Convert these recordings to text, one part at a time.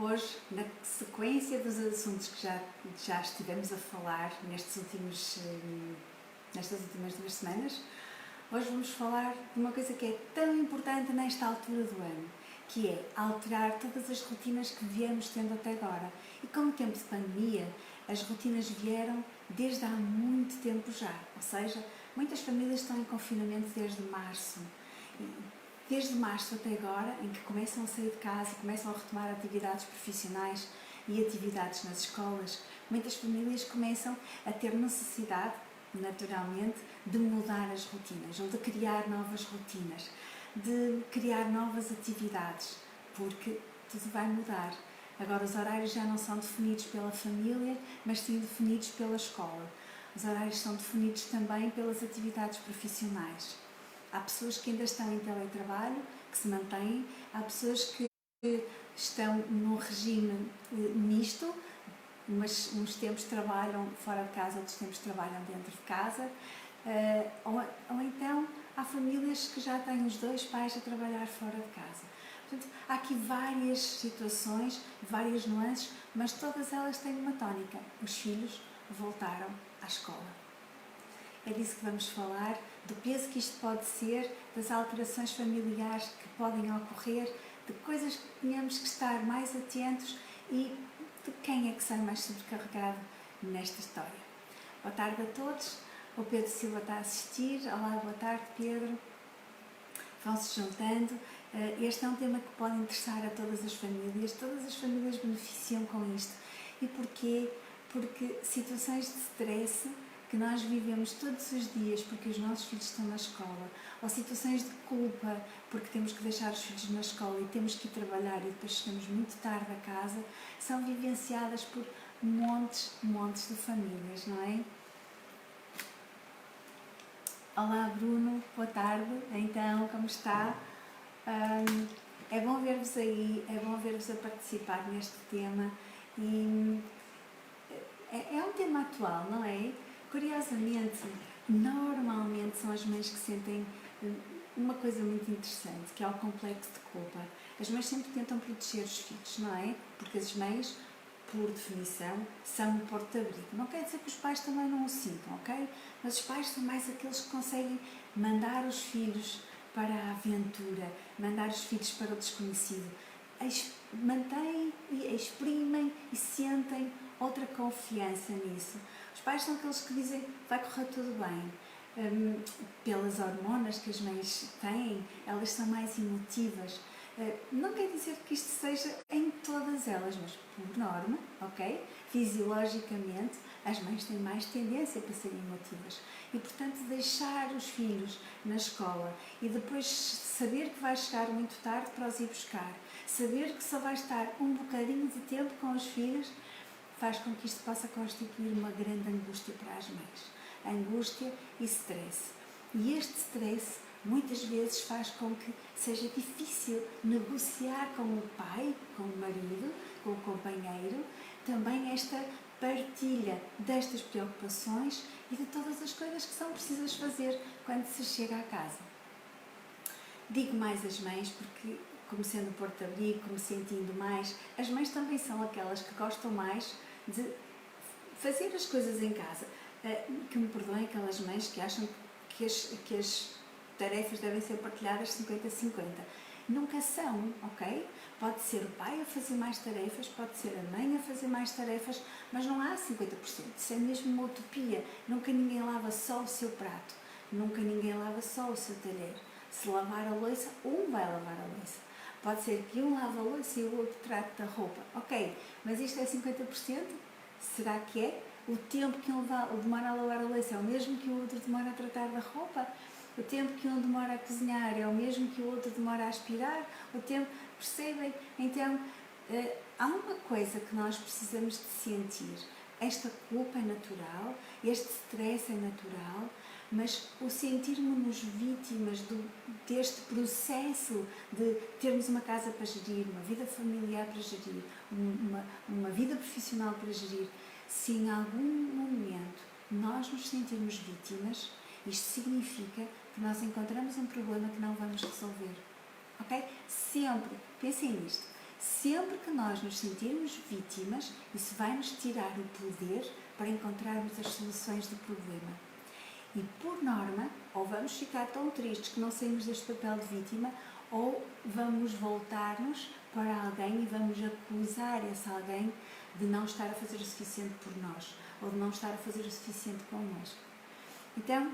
Hoje, na sequência dos assuntos que já estivemos a falar nestas últimas 2 semanas, hoje vamos falar de uma coisa que é tão importante nesta altura do ano, que é alterar todas as rotinas que viemos tendo até agora. E com o tempo de pandemia, as rotinas vieram desde há muito tempo já, ou seja, muitas famílias estão em confinamento desde março. Desde março até agora, em que começam a sair de casa, começam a retomar atividades profissionais e atividades nas escolas, muitas famílias começam a ter necessidade, naturalmente, de mudar as rotinas ou de criar novas rotinas, de criar novas atividades, porque tudo vai mudar. Agora os horários já não são definidos pela família, mas sim definidos pela escola. Os horários são definidos também pelas atividades profissionais. Há pessoas que ainda estão em teletrabalho, que se mantêm, há pessoas que estão num regime misto, mas uns tempos trabalham fora de casa, outros tempos trabalham dentro de casa, ou então há famílias que já têm os dois pais a trabalhar fora de casa. Portanto, há aqui várias situações, várias nuances, mas todas elas têm uma tónica. Os filhos voltaram à escola. É disso que vamos falar, do peso que isto pode ser, das alterações familiares que podem ocorrer, de coisas que tínhamos que estar mais atentos e de quem é que sai mais sobrecarregado nesta história. Boa tarde a todos, o Pedro Silva está a assistir. Olá, boa tarde Pedro. Vão-se juntando. Este é um tema que pode interessar a todas as famílias beneficiam com isto. E porquê? Porque situações de stress que nós vivemos todos os dias porque os nossos filhos estão na escola, ou situações de culpa porque temos que deixar os filhos na escola e temos que ir trabalhar e depois chegamos muito tarde a casa, são vivenciadas por montes de famílias, não é? Olá Bruno, boa tarde, então como está? É bom ver-vos aí, é bom ver-vos a participar neste tema e é um tema atual, não é? Curiosamente, normalmente são as mães que sentem uma coisa muito interessante, que é o complexo de culpa. As mães sempre tentam proteger os filhos, não é? Porque as mães, por definição, são o porto-abrigo. Não quer dizer que os pais também não o sintam, ok? Mas os pais são mais aqueles que conseguem mandar os filhos para a aventura, mandar os filhos para o desconhecido. Mantêm e exprimem e sentem outra confiança nisso. Os pais são aqueles que dizem vai correr tudo bem. Pelas hormonas que as mães têm, elas são mais emotivas. Não quer dizer que isto seja em todas elas, mas por norma, ok? Fisiologicamente, as mães têm mais tendência para serem emotivas. E, portanto, deixar os filhos na escola e depois saber que vai chegar muito tarde para os ir buscar, saber que só vai estar um bocadinho de tempo com os filhos, faz com que isto possa constituir uma grande angústia para as mães. Angústia e stress. E este stress muitas vezes faz com que seja difícil negociar com o pai, com o marido, com o companheiro, também esta partilha destas preocupações e de todas as coisas que são precisas fazer quando se chega à casa. Digo mais as mães porque, como sendo porto-abrigo, como sentindo mais, as mães também são aquelas que gostam mais de fazer as coisas em casa. Que me perdoem aquelas mães que acham que as tarefas devem ser partilhadas 50-50. Nunca são, ok? Pode ser o pai a fazer mais tarefas, pode ser a mãe a fazer mais tarefas, mas não há 50%. Isso é mesmo uma utopia. Nunca ninguém lava só o seu prato, nunca ninguém lava só o seu talher. Se lavar a louça, um vai lavar a louça. Pode ser que um lave a louça e o outro trate da roupa. Ok, mas isto é 50%? Será que é? O tempo que um demora a lavar a louça é o mesmo que o outro demora a tratar da roupa? O tempo que um demora a cozinhar é o mesmo que o outro demora a aspirar? O tempo, percebem? Então, há uma coisa que nós precisamos de sentir. Esta culpa é natural, este stress é natural, mas o sentirmos-nos vítimas deste processo de termos uma casa para gerir, uma vida familiar para gerir, uma vida profissional para gerir, se em algum momento nós nos sentirmos vítimas, isto significa que nós encontramos um problema que não vamos resolver, ok? Sempre, pensem nisto, Sempre que nós nos sentirmos vítimas, isso vai nos tirar o poder para encontrarmos as soluções do problema. E por norma, ou vamos ficar tão tristes que não saímos deste papel de vítima, ou vamos voltar-nos para alguém e vamos acusar esse alguém de não estar a fazer o suficiente por nós, ou de não estar a fazer o suficiente connosco. Então,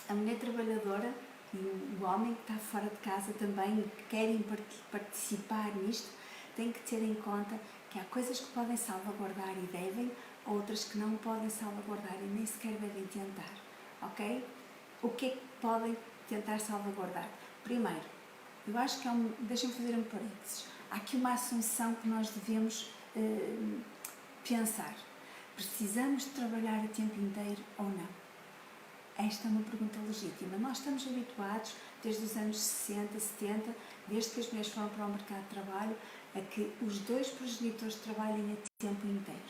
a mulher trabalhadora e o homem que está fora de casa também e que querem participar nisto, têm que ter em conta que há coisas que podem salvaguardar e devem, outras que não podem salvaguardar e nem sequer devem tentar, ok? O que é que podem tentar salvaguardar? Primeiro, eu acho que deixem-me fazer um parênteses, há aqui uma assunção que nós devemos pensar. Precisamos de trabalhar a tempo inteiro ou não? Esta é uma pergunta legítima. Nós estamos habituados, desde os anos 60, 70, desde que as mulheres foram para o mercado de trabalho, a que os dois progenitores trabalhem a tempo inteiro.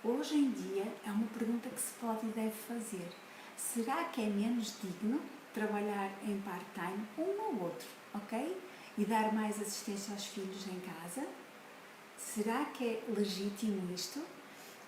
Hoje em dia, é uma pergunta que se pode e deve fazer. Será que é menos digno trabalhar em part-time um ou outro, ok? E dar mais assistência aos filhos em casa? Será que é legítimo isto?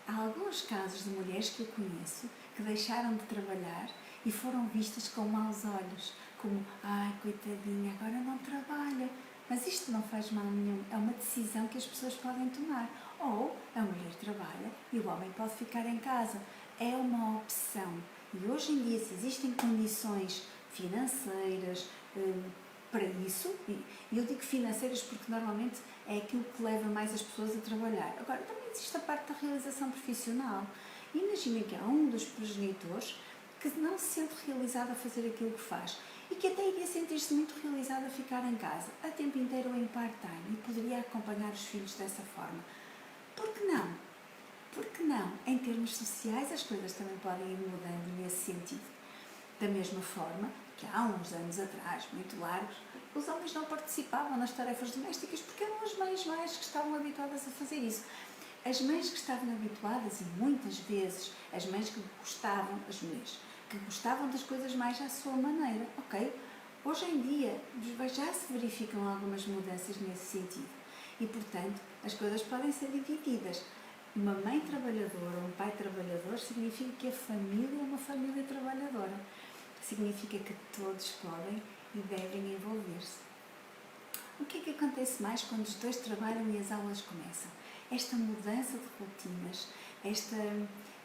Há alguns casos de mulheres que eu conheço que deixaram de trabalhar e foram vistas com maus olhos, como, ai, coitadinha, agora não trabalha. Mas isto não faz mal nenhum, é uma decisão que as pessoas podem tomar. Ou a mulher trabalha e o homem pode ficar em casa. É uma opção. E hoje em dia, se existem condições financeiras para isso, e eu digo financeiras porque normalmente é aquilo que leva mais as pessoas a trabalhar. Agora, também existe a parte da realização profissional. Imaginem que há um dos progenitores que não se sente realizado a fazer aquilo que faz e que até iria sentir-se muito realizado a ficar em casa, a tempo inteiro ou em part-time, e poderia acompanhar os filhos dessa forma. Por que não? Por que não? Em termos sociais, as coisas também podem ir mudando nesse sentido. Da mesma forma que há uns anos atrás, muito largos, os homens não participavam nas tarefas domésticas porque eram as mães mais que estavam habituadas a fazer isso. As mães que estavam habituadas, e muitas vezes as mães que gostavam, as mulheres, que gostavam das coisas mais à sua maneira, ok? Hoje em dia já se verificam algumas mudanças nesse sentido e, portanto, as coisas podem ser divididas. Uma mãe trabalhadora, um pai trabalhador, significa que a família é uma família trabalhadora. Significa que todos podem e devem envolver-se. O que é que acontece mais quando os dois trabalham e as aulas começam? Esta mudança de rotinas,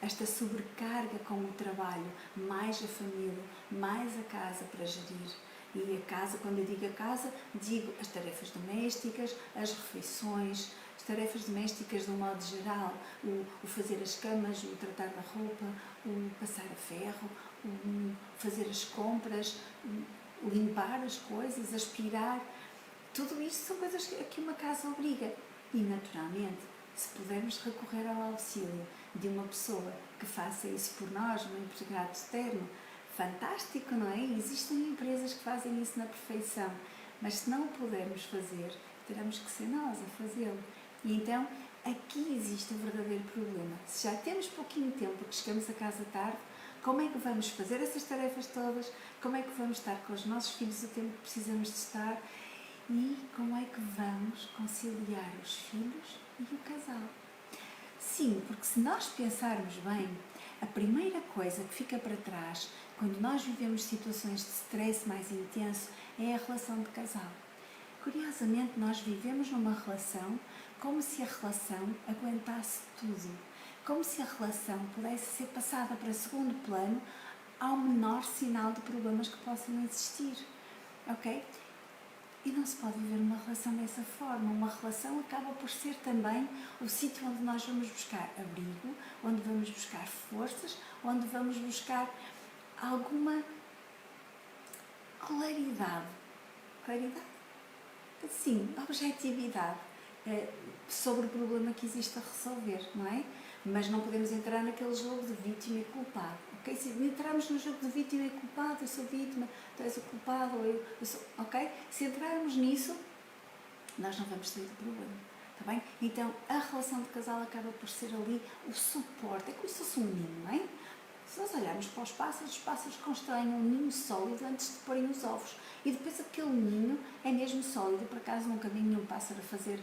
esta sobrecarga com o trabalho, mais a família, mais a casa para gerir. E a casa, quando eu digo a casa, digo as tarefas domésticas, as refeições, as tarefas domésticas de um modo geral, o fazer as camas, o tratar da roupa, o passar a ferro, o fazer as compras, o limpar as coisas, aspirar. Tudo isto são coisas que uma casa obriga. E, naturalmente, se pudermos recorrer ao auxílio de uma pessoa que faça isso por nós, um empregado externo, fantástico, não é? Existem empresas que fazem isso na perfeição, mas se não o pudermos fazer, teremos que ser nós a fazê-lo. E então, aqui existe o verdadeiro problema. Se já temos pouquinho tempo porque chegamos a casa tarde, como é que vamos fazer essas tarefas todas? Como é que vamos estar com os nossos filhos o tempo que precisamos de estar? E como é que vamos conciliar os filhos e o casal? Sim, porque se nós pensarmos bem, a primeira coisa que fica para trás quando nós vivemos situações de stress mais intenso é a relação de casal. Curiosamente, nós vivemos numa relação como se a relação aguentasse tudo, como se a relação pudesse ser passada para segundo plano ao menor sinal de problemas que possam existir, ok? E não se pode viver uma relação dessa forma. Uma relação acaba por ser também o sítio onde nós vamos buscar abrigo, onde vamos buscar forças, onde vamos buscar alguma claridade. Claridade? Sim, objetividade sobre o problema que existe a resolver, não é? Mas não podemos entrar naquele jogo de vítima e culpado. Okay? Se entrarmos no jogo de vítima e culpado, eu sou vítima, tu és o culpado, eu sou... Ok? Se entrarmos nisso, nós não vamos sair do problema. Está bem? Então, a relação de casal acaba por ser ali o suporte. É como se fosse um ninho, não é? Se nós olharmos para os pássaros constroem um ninho sólido antes de porem os ovos. E depois aquele ninho é mesmo sólido, por acaso nunca vi nenhum pássaro a fazer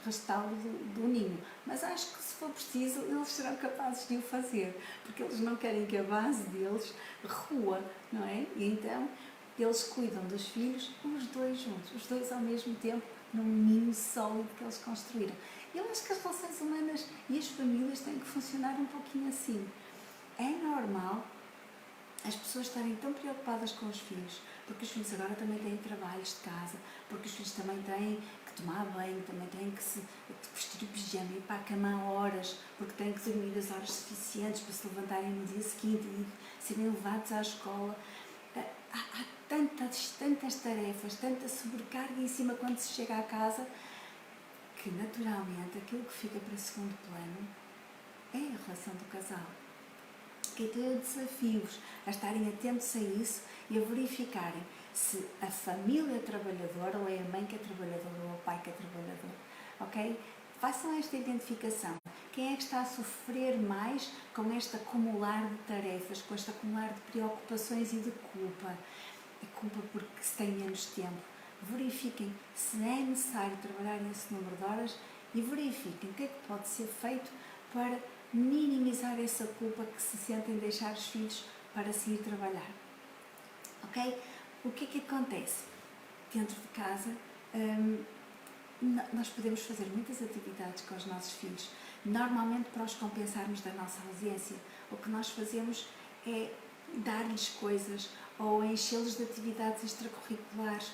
restauro do ninho. Mas acho que se for preciso, eles serão capazes de o fazer, porque eles não querem que a base deles rua, não é? E então eles cuidam dos filhos, os dois juntos, os dois ao mesmo tempo, num ninho sólido que eles construíram. Eu acho que as relações humanas e as famílias têm que funcionar um pouquinho assim. É normal as pessoas estarem tão preocupadas com os filhos, porque os filhos agora também têm trabalhos de casa, porque os filhos também têm que tomar banho, também têm que se vestir o pijama e ir para a cama a horas, porque têm que dormir as horas suficientes para se levantarem no dia seguinte e serem levados à escola. Há tantas tarefas, tanta sobrecarga em cima quando se chega à casa, que naturalmente aquilo que fica para segundo plano é a relação do casal. Que tem desafios a estarem atentos a isso e a verificarem se a família é trabalhadora ou é a mãe que é trabalhadora ou o pai que é trabalhador, ok? Façam esta identificação. Quem é que está a sofrer mais com este acumular de tarefas, com este acumular de preocupações e de culpa? E culpa porque se tem menos tempo. Verifiquem se é necessário trabalhar esse número de horas e verifiquem o que é que pode ser feito para minimizar essa culpa que se sentem deixar os filhos para se ir trabalhar. Ok? O que é que acontece? Dentro de casa, nós podemos fazer muitas atividades com os nossos filhos. Normalmente, para os compensarmos da nossa ausência, o que nós fazemos é dar-lhes coisas ou enchê-los de atividades extracurriculares,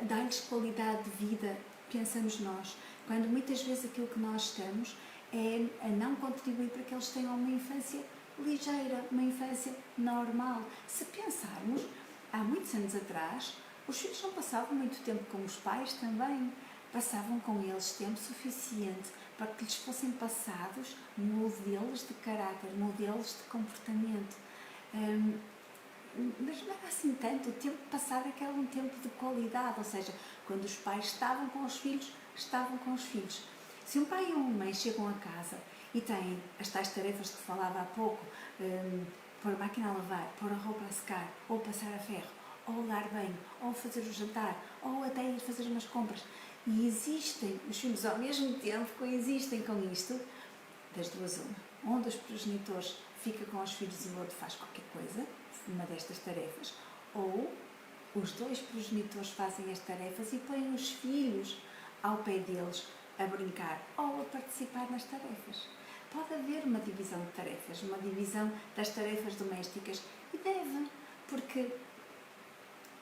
dar-lhes qualidade de vida, pensamos nós, quando muitas vezes aquilo que nós estamos é a não contribuir para que eles tenham uma infância ligeira, uma infância normal. Se pensarmos, há muitos anos atrás, os filhos não passavam muito tempo com os pais também, passavam com eles tempo suficiente para que lhes fossem passados modelos de caráter, modelos de comportamento. Mas não era assim tanto, o tempo passado é que era um tempo de qualidade, ou seja, quando os pais estavam com os filhos, estavam com os filhos. Se um pai ou uma mãe chegam a casa e têm as tais tarefas que falava há pouco, pôr a máquina a lavar, pôr a roupa a secar, ou passar a ferro, ou dar banho, ou fazer o jantar, ou até ir fazer umas compras, e existem, os filhos ao mesmo tempo coexistem com isto, das duas uma. Um dos progenitores fica com os filhos e o outro faz qualquer coisa, uma destas tarefas, ou os dois progenitores fazem as tarefas e põem os filhos ao pé deles a brincar ou a participar nas tarefas. Pode haver uma divisão de tarefas, uma divisão das tarefas domésticas e deve, porque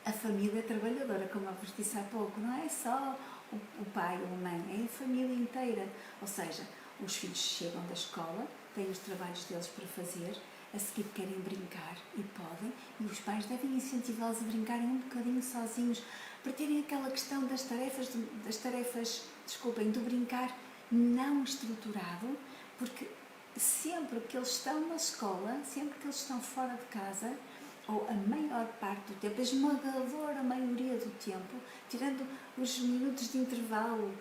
a família é trabalhadora, como eu vos disse há pouco, não é só o pai ou a mãe, é a família inteira. Ou seja, os filhos chegam da escola, têm os trabalhos deles para fazer, a seguir querem brincar e podem, e os pais devem incentivá-los a brincarem um bocadinho sozinhos, para terem aquela questão das tarefas, do brincar não estruturado, porque sempre que eles estão na escola, sempre que eles estão fora de casa, ou a maior parte do tempo, a esmagadora maioria do tempo, tirando os minutos de intervalo,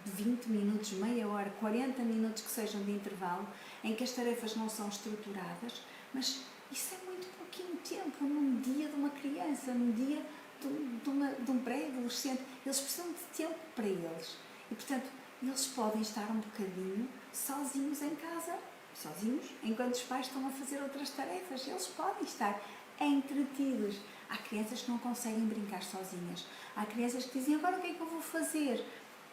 de 20 minutos, meia hora, 40 minutos que sejam de intervalo, em que as tarefas não são estruturadas, mas isso é muito pouquinho tempo num dia de uma criança, num dia de um pré-adolescente. Eles precisam de tempo para eles. E, portanto, eles podem estar um bocadinho sozinhos em casa, sozinhos, enquanto os pais estão a fazer outras tarefas. Eles podem estar entretidos. Há crianças que não conseguem brincar sozinhas. Há crianças que dizem, agora o que é que eu vou fazer?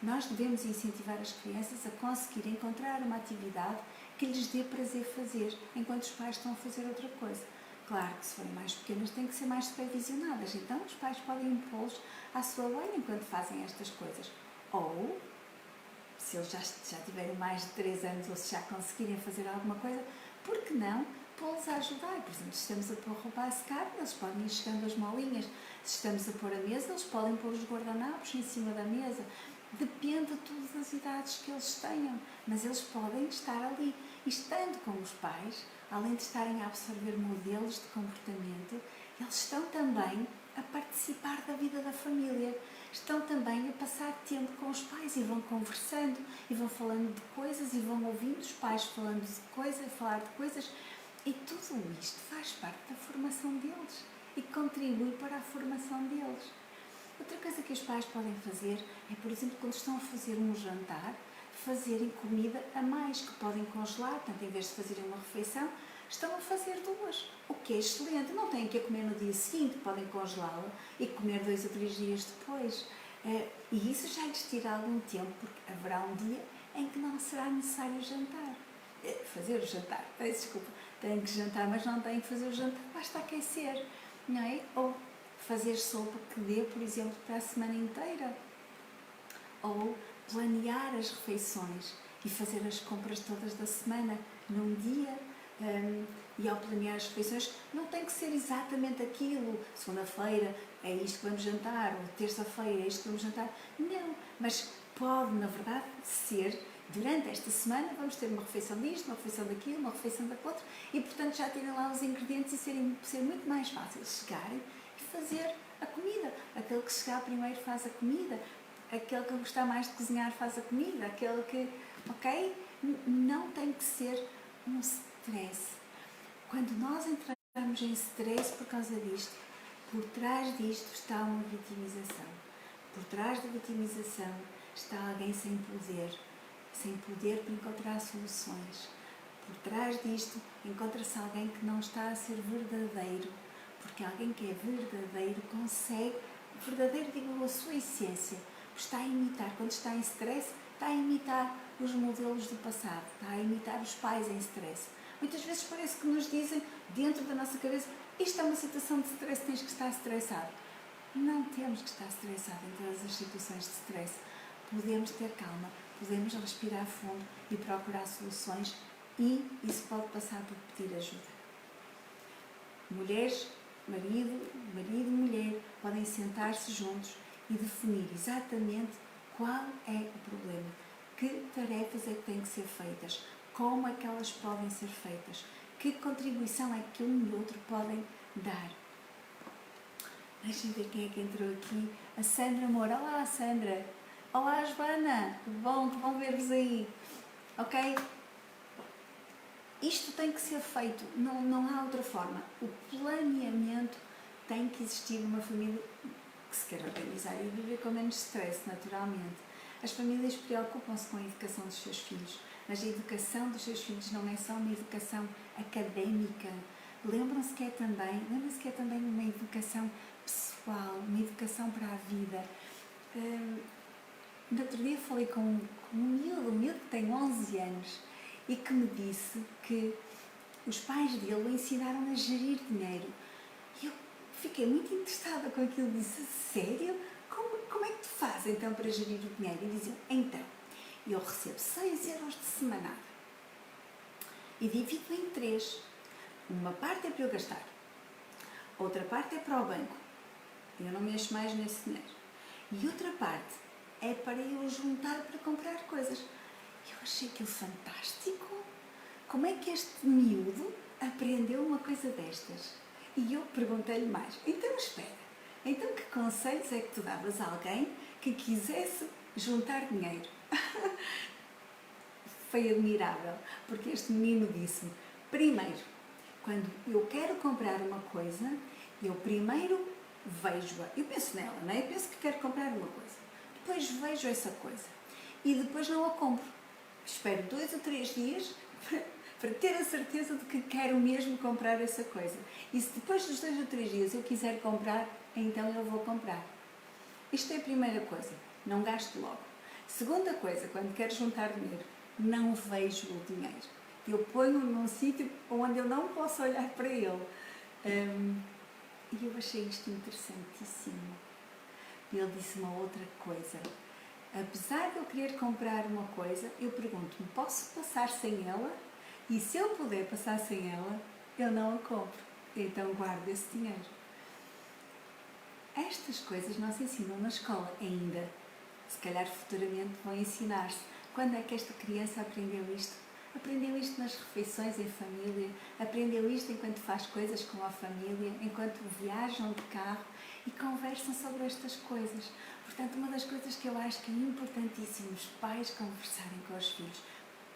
Nós devemos incentivar as crianças a conseguir encontrar uma atividade que lhes dê prazer fazer, enquanto os pais estão a fazer outra coisa. Claro que se forem mais pequenas têm que ser mais supervisionadas, então os pais podem impô-los à sua banha enquanto fazem estas coisas. Ou, se eles já tiverem mais de 3 anos ou se já conseguirem fazer alguma coisa, por que não pô-los a ajudar? Por exemplo, se estamos a pôr roupa a secar, eles podem ir chegando as molinhas. Se estamos a pôr a mesa, eles podem pôr os guardanapos em cima da mesa. Depende de todas as idades que eles tenham, mas eles podem estar ali. E estando com os pais, além de estarem a absorver modelos de comportamento, eles estão também a participar da vida da família. Estão também a passar tempo com os pais e vão conversando e vão falando de coisas e vão ouvindo os pais falando de coisas, falar de coisas. E tudo isto faz parte da formação deles e contribui para a formação deles. Outra coisa que os pais podem fazer é, por exemplo, quando estão a fazer um jantar, fazerem comida a mais, que podem congelar, portanto, em vez de fazerem uma refeição, estão a fazer duas, o que é excelente. Não têm que a comer no dia seguinte, podem congelá-la e comer 2 ou 3 dias depois. E isso já lhes tira algum tempo, porque haverá um dia em que não será necessário jantar. Fazer o jantar, desculpa, têm que jantar, mas não têm que fazer o jantar, basta aquecer, não é? Ou fazer sopa que dê, por exemplo, para a semana inteira. Ou planear as refeições e fazer as compras todas da semana num dia. E ao planear as refeições não tem que ser exatamente aquilo. Segunda-feira é isto que vamos jantar, ou terça-feira é isto que vamos jantar. Não, mas pode, na verdade, ser durante esta semana vamos ter uma refeição disto, uma refeição daquilo, uma refeição daquilo outro, e portanto já terem lá os ingredientes e ser muito mais fácil chegarem e fazer a comida. Aquele que chegar primeiro faz a comida, aquele que gostar mais de cozinhar faz a comida, aquele que, ok? Não tem que ser um stress. Quando nós entramos em stress por causa disto, por trás disto está uma vitimização. Por trás da vitimização está alguém sem poder para encontrar soluções. Por trás disto encontra-se alguém que não está a ser verdadeiro, porque alguém que é verdadeiro consegue, verdadeiro digo a sua essência, está a imitar, quando está em stress, está a imitar os modelos do passado, está a imitar os pais em stress. Muitas vezes parece que nos dizem, dentro da nossa cabeça, isto é uma situação de stress, tens que estar estressado. Não temos que estar estressado em todas as situações de stress. Podemos ter calma, podemos respirar fundo e procurar soluções, e isso pode passar por pedir ajuda. Mulheres, marido e mulher podem sentar-se juntos e definir exatamente qual é o problema, que tarefas é que têm que ser feitas, como é que elas podem ser feitas, que contribuição é que um e o outro podem dar. Deixem ver quem é que entrou aqui. A Sandra Moura. Olá, Sandra. Olá, Joana. Que bom ver-vos aí. Ok? Isto tem que ser feito, não há outra forma. O planeamento tem que existir numa família que se quer organizar e viver com menos stress, naturalmente. As famílias preocupam-se com a educação dos seus filhos, mas a educação dos seus filhos não é só uma educação académica. Lembram-se que é também uma educação pessoal, uma educação para a vida. No outro dia falei com um miúdo que tem 11 anos e que me disse que os pais dele o ensinaram a gerir dinheiro. E eu fiquei muito interessada com aquilo, disse, sério? Como é que tu fazes então para gerir o dinheiro? E dizia, então, eu recebo 6 euros de semanada e divido em 3. Uma parte é para eu gastar, outra parte é para o banco, eu não mexo mais nesse dinheiro, e outra parte é para eu juntar para comprar coisas. Eu achei aquilo fantástico. Como é que este miúdo aprendeu uma coisa destas? E eu perguntei-lhe mais, então espera, então que conselhos é que tu davas a alguém que quisesse juntar dinheiro? Foi admirável, porque este menino disse-me, primeiro, quando eu quero comprar uma coisa, eu primeiro vejo-a, eu penso nela, não é? Eu penso que quero comprar uma coisa, depois vejo essa coisa e depois não a compro. Espero 2 ou 3 dias para ter a certeza de que quero mesmo comprar essa coisa. E se depois dos 2 ou 3 dias eu quiser comprar, então eu vou comprar. Isto é a primeira coisa, não gasto logo. Segunda coisa, quando quero juntar dinheiro, não vejo o dinheiro. Eu ponho num sítio onde eu não posso olhar para ele. E eu achei isto interessantíssimo. Ele disse uma outra coisa. Apesar de eu querer comprar uma coisa, eu pergunto-me, posso passar sem ela? E se eu puder passar sem ela, eu não a compro. Então guardo esse dinheiro. Estas coisas não se ensinam na escola ainda. Se calhar futuramente vão ensinar-se. Quando é que esta criança aprendeu isto? Aprendeu isto nas refeições em família, aprendeu isto enquanto faz coisas com a família, enquanto viajam de carro e conversam sobre estas coisas. Portanto, uma das coisas que eu acho que é importantíssimo os pais conversarem com os filhos.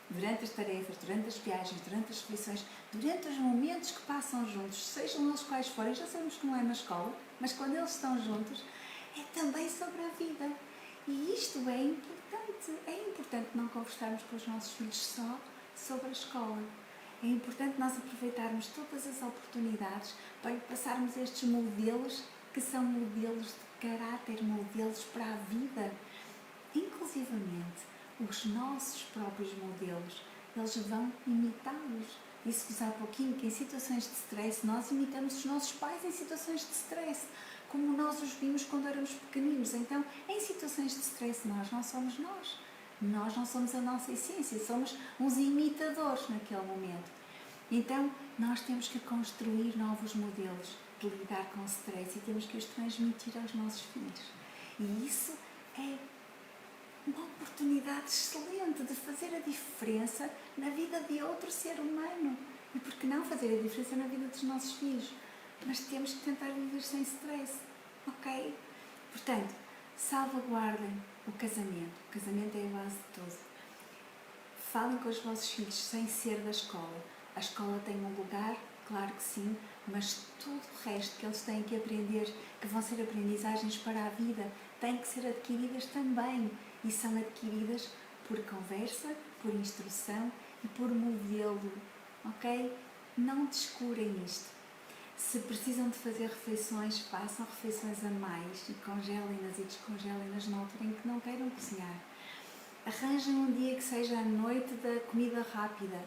durante as tarefas, durante as viagens, durante as refeições, durante os momentos que passam juntos, sejam eles quais forem, já sabemos que não é na escola, mas quando eles estão juntos, é também sobre a vida. E isto é importante não conversarmos com os nossos filhos só sobre a escola. É importante nós aproveitarmos todas as oportunidades para lhe passarmos estes modelos que são modelos de caráter, modelos para a vida. Inclusivamente, os nossos próprios modelos, eles vão imitá-los. Disse-vos há pouquinho que em situações de stress nós imitamos os nossos pais em situações de stress, como nós os vimos quando éramos pequeninos. Então, em situações de stress, nós não somos nós. Nós não somos a nossa essência, somos uns imitadores naquele momento. Então, nós temos que construir novos modelos de lidar com o stress e temos que os transmitir aos nossos filhos. E isso é uma oportunidade excelente de fazer a diferença na vida de outro ser humano. E por que não fazer a diferença na vida dos nossos filhos? Mas temos que tentar viver sem stress, ok? Portanto, salvaguardem o casamento. O casamento é a base de tudo. Falem com os vossos filhos sem ser da escola. A escola tem um lugar, claro que sim, mas tudo o resto que eles têm que aprender, que vão ser aprendizagens para a vida, têm que ser adquiridas também. E são adquiridas por conversa, por instrução e por modelo, ok? Não descurem isto. Se precisam de fazer refeições, façam refeições a mais e congelem-nas e descongelem-nas na altura em que não queiram cozinhar. Arranjem um dia que seja a noite da comida rápida,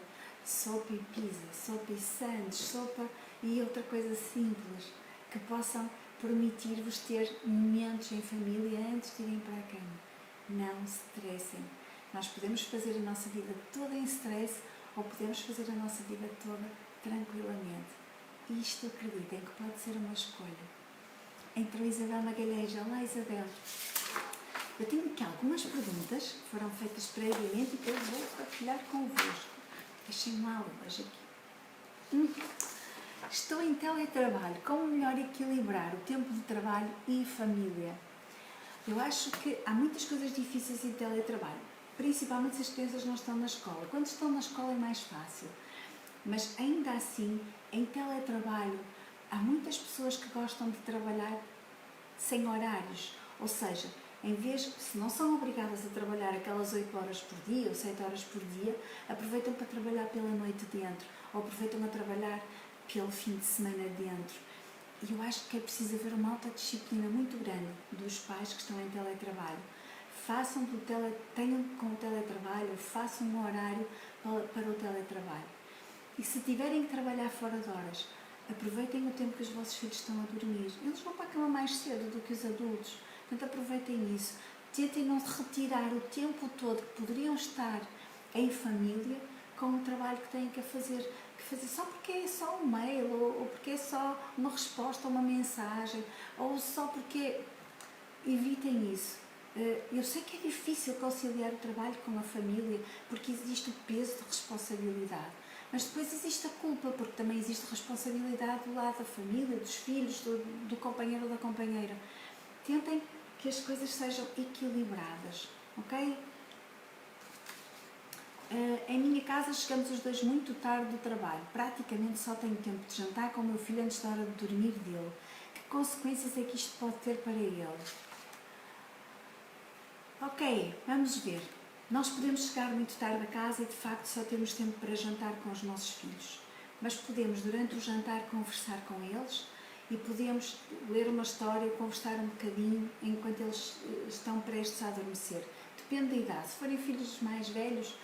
sopa e pizza, sopa e sandes, sopa e outra coisa simples, que possam permitir-vos ter momentos em família antes de irem para a cama. Não se estressem. Nós podemos fazer a nossa vida toda em stress ou podemos fazer a nossa vida toda tranquilamente. Isto, acreditem, que pode ser uma escolha. Então, Isabel Magalhães, olá Isabel. Eu tenho aqui algumas perguntas que foram feitas previamente e que eu vou partilhar convosco. Deixem-me lá hoje aqui. Estou em teletrabalho. Como melhor equilibrar o tempo de trabalho e família? Eu acho que há muitas coisas difíceis em teletrabalho, principalmente se as crianças não estão na escola. Quando estão na escola é mais fácil, mas ainda assim, em teletrabalho, há muitas pessoas que gostam de trabalhar sem horários, ou seja, em vez, se não são obrigadas a trabalhar aquelas 8 horas por dia ou 7 horas por dia, aproveitam para trabalhar pela noite dentro, ou aproveitam a trabalhar pelo fim de semana dentro. E eu acho que é preciso haver uma autodisciplina muito grande dos pais que estão em teletrabalho. Tenham com o teletrabalho, façam um horário para o teletrabalho. E se tiverem que trabalhar fora de horas, aproveitem o tempo que os vossos filhos estão a dormir. Eles vão para a cama mais cedo do que os adultos. Portanto, aproveitem isso. Tentem não retirar o tempo todo que poderiam estar em família com o trabalho que têm que fazer só porque é só um mail, ou porque é só uma resposta a uma mensagem, ou só porque... Evitem isso. Eu sei que é difícil conciliar o trabalho com a família, porque existe o peso de responsabilidade, mas depois existe a culpa, porque também existe responsabilidade do lado da família, dos filhos, do companheiro ou da companheira. Tentem que as coisas sejam equilibradas, ok? Em minha casa chegamos os dois muito tarde do trabalho. Praticamente só tenho tempo de jantar com o meu filho antes da hora de dormir dele. Que consequências é que isto pode ter para ele? Ok, vamos ver. Nós podemos chegar muito tarde a casa e de facto só temos tempo para jantar com os nossos filhos. Mas podemos durante o jantar conversar com eles e podemos ler uma história, conversar um bocadinho enquanto eles estão prestes a adormecer. Depende da idade. Se forem filhos mais velhos,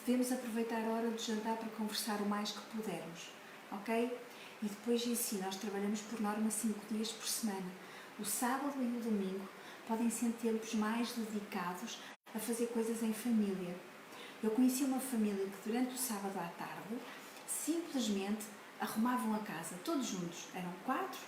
devemos aproveitar a hora de jantar para conversar o mais que pudermos, ok? E depois disso, nós trabalhamos por norma 5 dias por semana. O sábado e o domingo podem ser tempos mais dedicados a fazer coisas em família. Eu conheci uma família que durante o sábado à tarde simplesmente arrumavam a casa, todos juntos, eram 4,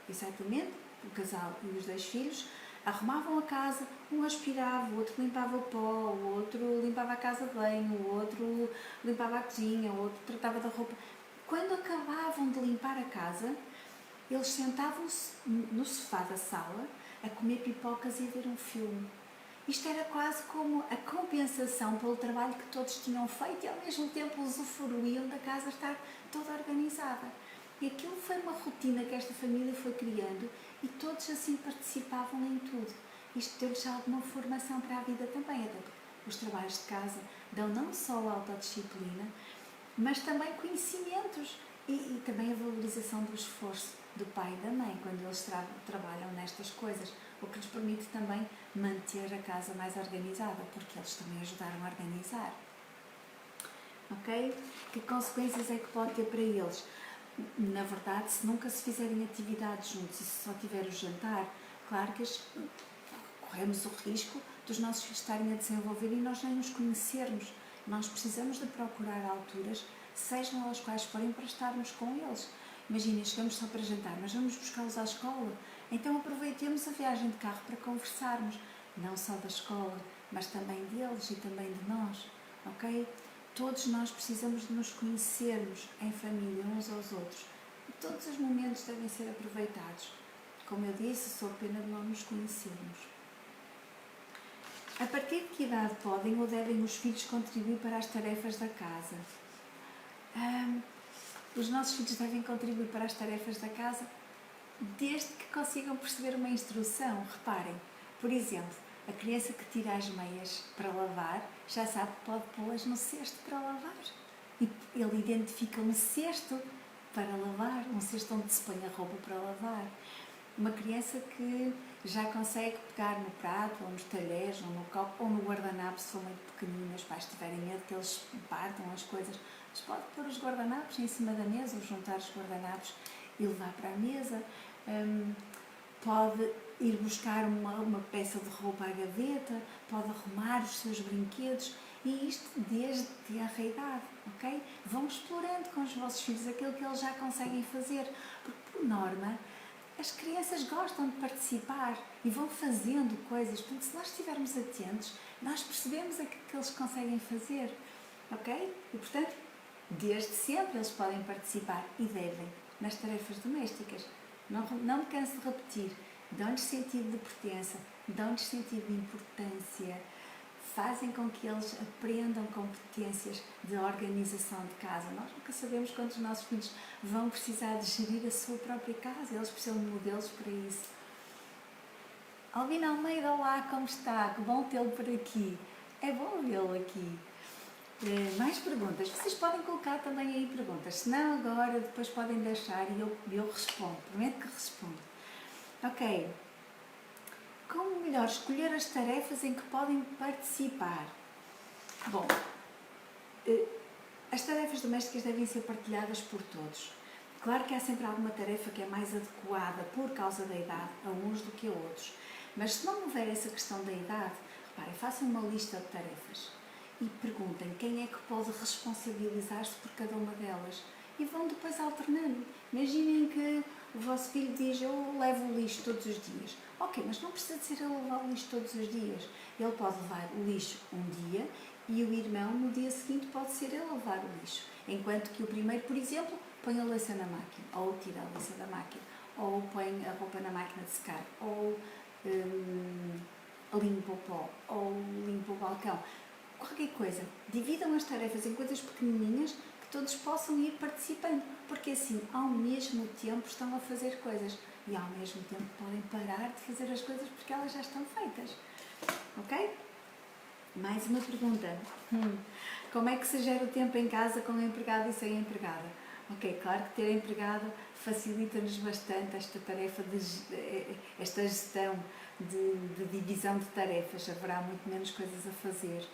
exatamente, o casal e os 2 filhos, arrumavam a casa, um aspirava, o outro limpava o pó, o outro limpava a casa de banho, o outro limpava a cozinha, o outro tratava da roupa. Quando acabavam de limpar a casa, eles sentavam-se no sofá da sala a comer pipocas e a ver um filme. Isto era quase como a compensação pelo trabalho que todos tinham feito e ao mesmo tempo usufruíam da casa estar toda organizada. E aquilo foi uma rotina que esta família foi criando e todos assim participavam em tudo. Isto deu-lhes alguma formação para a vida também, até porque os trabalhos de casa dão não só a autodisciplina, mas também conhecimentos e também a valorização do esforço do pai e da mãe quando eles trabalham nestas coisas, o que lhes permite também manter a casa mais organizada, porque eles também ajudaram a organizar. Ok? Que consequências é que pode ter para eles? Na verdade, se nunca se fizerem atividades juntos e se só tiver o jantar, claro que corremos o risco dos nossos filhos estarem a desenvolver e nós nem nos conhecermos. Nós precisamos de procurar alturas, sejam elas quais forem, para estarmos com eles. Imaginem, chegamos só para jantar, mas vamos buscá-los à escola. Então aproveitemos a viagem de carro para conversarmos, não só da escola, mas também deles e também de nós, ok? Todos nós precisamos de nos conhecermos em família, uns aos outros. E todos os momentos devem ser aproveitados. Como eu disse, sou pena de não nos conhecermos. A partir de que idade podem ou devem os filhos contribuir para as tarefas da casa? Os nossos filhos devem contribuir para as tarefas da casa desde que consigam perceber uma instrução. Reparem, por exemplo, a criança que tira as meias para lavar já sabe que pode pô-las no cesto para lavar. E ele identifica um cesto para lavar, um cesto onde se põe a roupa para lavar. Uma criança que já consegue pegar no prato, ou nos talheres, ou no copo, ou no guardanapo, se for muito pequenino, os pais tiverem medo que eles partam as coisas. Mas pode pôr os guardanapos em cima da mesa, ou juntar os guardanapos e levar para a mesa. Pode ir buscar uma peça de roupa à gaveta, pode arrumar os seus brinquedos, e isto desde a idade, ok? Vão explorando com os vossos filhos aquilo que eles já conseguem fazer, porque por norma as crianças gostam de participar e vão fazendo coisas. Portanto, se nós estivermos atentos, nós percebemos aquilo que eles conseguem fazer, ok? E portanto, desde sempre eles podem participar e devem nas tarefas domésticas. Não me canso de repetir, dão-lhes sentido de pertença, dão-lhes sentido de importância, fazem com que eles aprendam competências de organização de casa. Nós nunca sabemos quando os nossos filhos vão precisar de gerir a sua própria casa, eles precisam de modelos para isso. Albina Almeida, olá, como está? Que bom tê-lo por aqui. É bom vê-lo aqui. Mais perguntas? Vocês podem colocar também aí perguntas, se não agora, depois podem deixar e eu respondo, prometo que respondo. Ok. Como melhor escolher as tarefas em que podem participar? Bom, as tarefas domésticas devem ser partilhadas por todos. Claro que há sempre alguma tarefa que é mais adequada por causa da idade a uns do que a outros, mas se não houver essa questão da idade, reparem, façam uma lista de tarefas e perguntem quem é que pode responsabilizar-se por cada uma delas e vão depois alternando. Imaginem que o vosso filho diz: eu levo o lixo todos os dias. Ok, mas não precisa de ser ele levar o lixo todos os dias. Ele pode levar o lixo um dia e o irmão no dia seguinte pode ser ele a levar o lixo. Enquanto que o primeiro, por exemplo, põe a louça na máquina, ou tira a louça da máquina, ou põe a roupa na máquina de secar, ou limpa o pó, ou limpa o balcão. Qualquer coisa. Dividam as tarefas em coisas pequenininhas que todos possam ir participando, porque assim, ao mesmo tempo, estão a fazer coisas e ao mesmo tempo podem parar de fazer as coisas porque elas já estão feitas. Ok? Mais uma pergunta. Como é que se gera o tempo em casa com empregado e sem empregada? Ok, claro que ter empregado facilita-nos bastante esta tarefa, esta gestão de divisão de tarefas. Haverá muito menos coisas a fazer.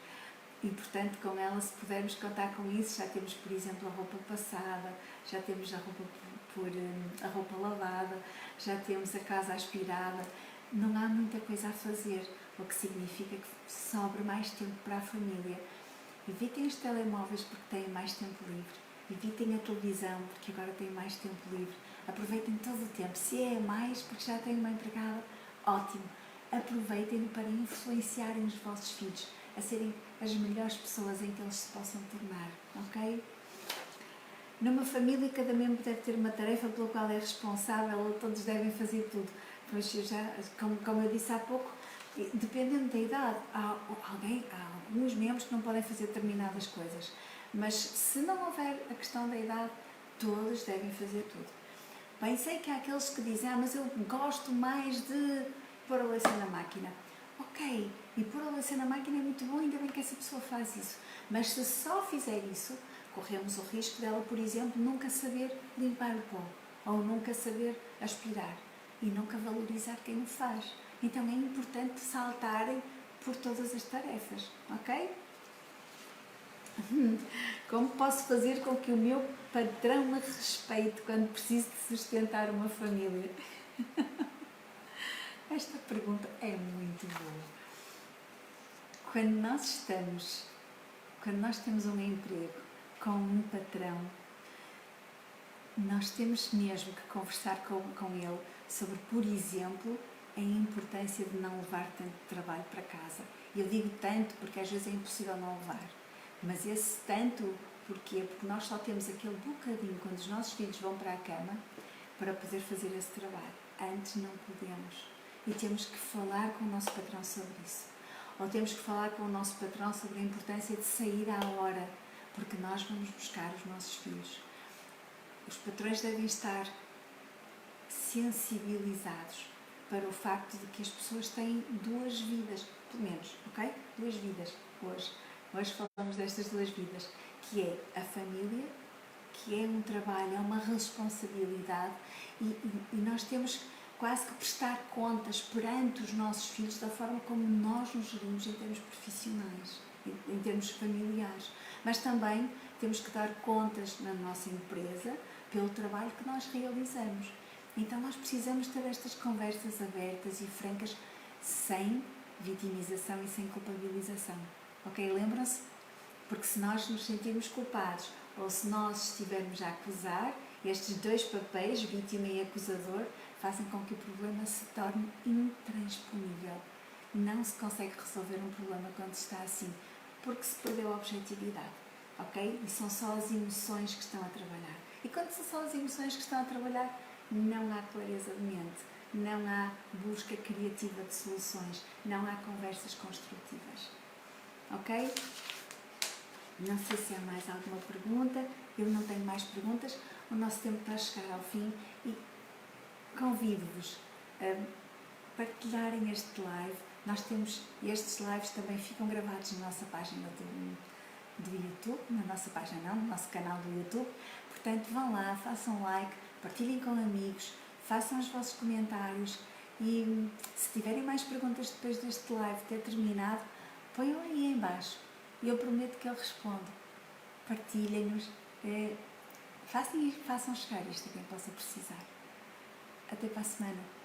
E, portanto, com ela, se pudermos contar com isso, já temos, por exemplo, a roupa passada, já temos a roupa lavada, já temos a casa aspirada. Não há muita coisa a fazer, o que significa que sobra mais tempo para a família. Evitem os telemóveis porque têm mais tempo livre. Evitem a televisão porque agora têm mais tempo livre. Aproveitem todo o tempo. Se é mais porque já têm uma empregada, ótimo. Aproveitem-no para influenciarem os vossos filhos a serem as melhores pessoas em que eles se possam tornar, ok? Numa família, cada membro deve ter uma tarefa pela qual é responsável, ou todos devem fazer tudo. Pois como eu disse há pouco, dependendo da idade, há alguns membros que não podem fazer determinadas coisas, mas se não houver a questão da idade, todos devem fazer tudo. Bem, sei que há aqueles que dizem, mas eu gosto mais de pôr a louça na máquina. Ok, e pôr a louça na máquina é muito bom, ainda bem que essa pessoa faz isso. Mas se só fizer isso, corremos o risco dela, por exemplo, nunca saber limpar o pó, ou nunca saber aspirar, e nunca valorizar quem o faz. Então é importante saltarem por todas as tarefas, ok? Como posso fazer com que o meu patrão me respeite quando preciso de sustentar uma família? Esta pergunta é muito boa. Quando nós temos um emprego com um patrão, nós temos mesmo que conversar com ele sobre, por exemplo, a importância de não levar tanto trabalho para casa. Eu digo tanto porque às vezes é impossível não levar, mas esse tanto, porquê? Porque nós só temos aquele bocadinho quando os nossos filhos vão para a cama para poder fazer esse trabalho. Antes não podemos. E temos que falar com o nosso patrão sobre isso. Ou temos que falar com o nosso patrão sobre a importância de sair à hora, porque nós vamos buscar os nossos filhos. Os patrões devem estar sensibilizados para o facto de que as pessoas têm duas vidas, pelo menos, ok? Duas vidas. Hoje falamos destas duas vidas, que é a família, que é um trabalho, é uma responsabilidade e nós temos quase que prestar contas perante os nossos filhos da forma como nós nos gerimos em termos profissionais, em termos familiares. Mas também temos que dar contas na nossa empresa pelo trabalho que nós realizamos. Então nós precisamos ter estas conversas abertas e francas, sem vitimização e sem culpabilização. Ok? Lembram-se? Porque se nós nos sentirmos culpados ou se nós estivermos a acusar, estes dois papéis, vítima e acusador, fazem com que o problema se torne intransponível. Não se consegue resolver um problema quando se está assim, porque se perdeu a objetividade, ok? E são só as emoções que estão a trabalhar. E quando são só as emoções que estão a trabalhar, não há clareza de mente, não há busca criativa de soluções, não há conversas construtivas, ok? Não sei se há mais alguma pergunta, eu não tenho mais perguntas, o nosso tempo está a chegar ao fim e convido-vos a partilharem este live. Nós temos, estes lives também ficam gravados na nossa página do YouTube, na nossa página não, no nosso canal do YouTube, portanto vão lá, façam like, partilhem com amigos, façam os vossos comentários e se tiverem mais perguntas depois deste live ter terminado, ponham aí em baixo e eu prometo que eu respondo. Partilhem-nos, façam chegar isto a quem possa precisar. Até para a semana.